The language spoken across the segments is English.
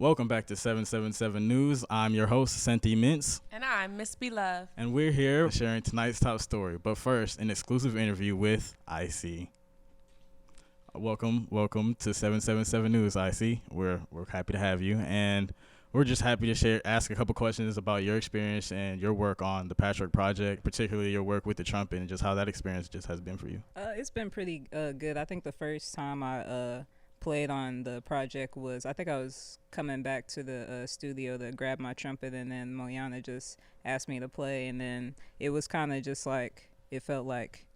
Welcome back to 777 News. I'm your host, Senti Mintz. And I'm Miss B Love. And we're here sharing tonight's top story. But first, an exclusive interview with I.C.y. Welcome to 777 News, I.C.y. We're happy to have you. And we're just happy to ask a couple questions about your experience and your work on the Patchwork Project, particularly your work with the trumpet and just how that experience just has been for you. It's been pretty good. I think the first time I played on the project was, I think I was coming back to the studio to grab my trumpet, and then Moyana just asked me to play, and then it was kind of just like, it felt like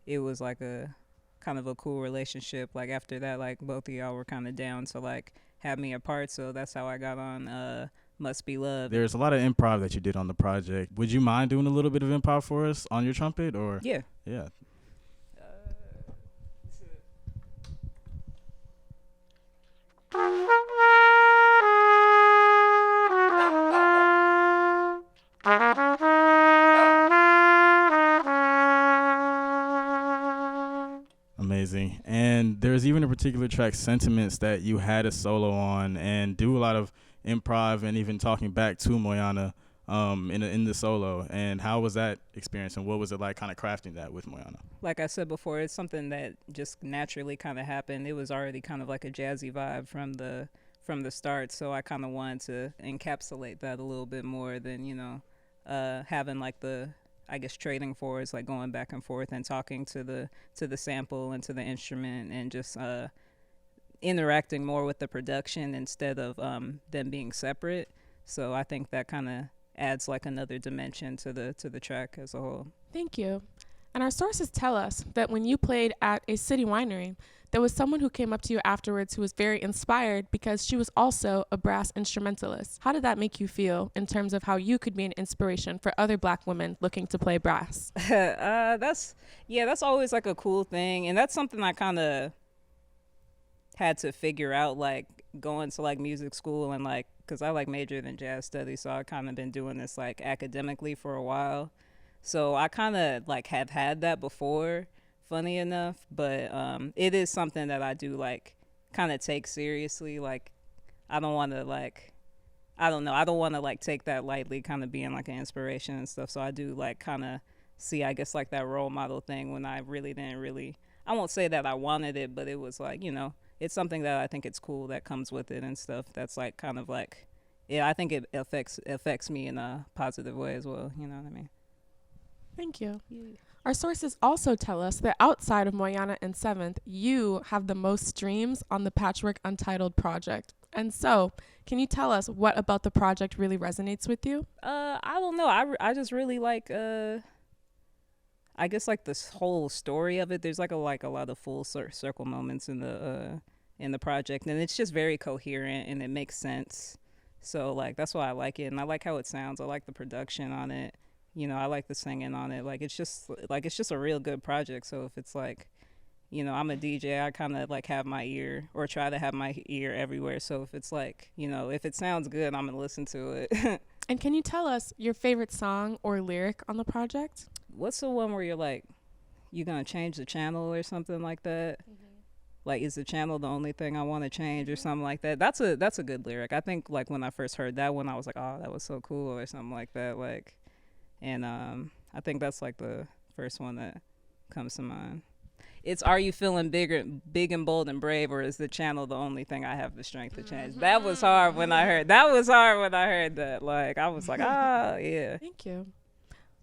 it was like a kind of a cool relationship. Like after that, like both of y'all were kind of down to like have me apart, so that's how I got on Must Be Love. There's a lot of improv that you did on the project. Would you mind doing a little bit of improv for us on your trumpet? Or Yeah. Amazing. And there's even a particular track, Sentiments, that you had a solo on and do a lot of improv and even talking back to Moyana in the solo. And how was that experience, and what was it like kind of crafting that with Moyana? Like I said before, it's something that just naturally kind of happened. It was already kind of like a jazzy vibe from the start, so I kind of wanted to encapsulate that a little bit more than, having like the, I guess, trading forwards, like going back and forth and talking to the sample and to the instrument, and just interacting more with the production instead of them being separate. So I think that kind of adds like another dimension to the track as a whole. Thank you. And our sources tell us that when you played at I.C.y winery, there was someone who came up to you afterwards who was very inspired because she was also a brass instrumentalist. How did that make you feel in terms of how you could be an inspiration for other Black women looking to play brass? That's always like a cool thing, and that's something I kind of had to figure out, like going to like music school, and like, because I like majored in jazz studies, so I kind of been doing this like academically for a while. So I kind of like have had that before, funny enough, but it is something that I do like kind of take seriously. Like I don't want to like, I don't want to like take that lightly, kind of being like an inspiration and stuff. So I do like kind of see, I guess, like that role model thing when I I won't say that I wanted it, but it was like, it's something that I think it's cool that comes with it and stuff. That's like kind of like, yeah, I think it affects me in a positive way as well. You know what I mean? Thank you. Yeah. Our sources also tell us that outside of Moyana and 7th, you have the most streams on the Patchwork Untitled project. And so, can you tell us what about the project really resonates with you? I don't know. I just really like, I guess like this whole story of it. There's like a lot of full circle moments in the project, and it's just very coherent and it makes sense. So like that's why I like it, and I like how it sounds. I like the production on it. I like the singing on it. Like it's just a real good project. So if it's like, I'm a DJ, I kind of like have my ear, or try to have my ear everywhere. So if it's like, if it sounds good, I'm gonna listen to it. And can you tell us your favorite song or lyric on the project? What's the one where you're like, you're gonna change the channel or something like that? Mm-hmm. Like, is the channel the only thing I want to change, or something like that? That's a good lyric. I think like when I first heard that one, I was like, oh, that was so cool, or something like that. Like, and I think that's like the first one that comes to mind. It's, are you feeling big and bold and brave, or is the channel the only thing I have the strength to change? Mm-hmm. That was hard when I heard that. Like, I was like, yeah. Thank you.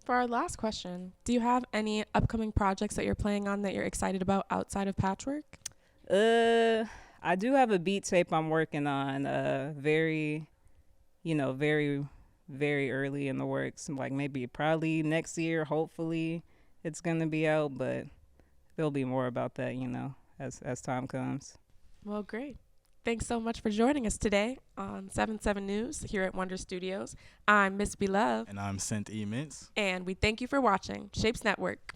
For our last question, do you have any upcoming projects that you're playing on that you're excited about outside of Patchwork? I do have a beat tape I'm working on, very early in the works, like maybe probably next year, hopefully it's gonna be out, but there'll be more about that, as time comes. Well, great. Thanks so much for joining us today on 77 News here at WONDR Studios. I'm Miss B Love. And I'm Senti Mintz. And we thank you for watching Shapes Network.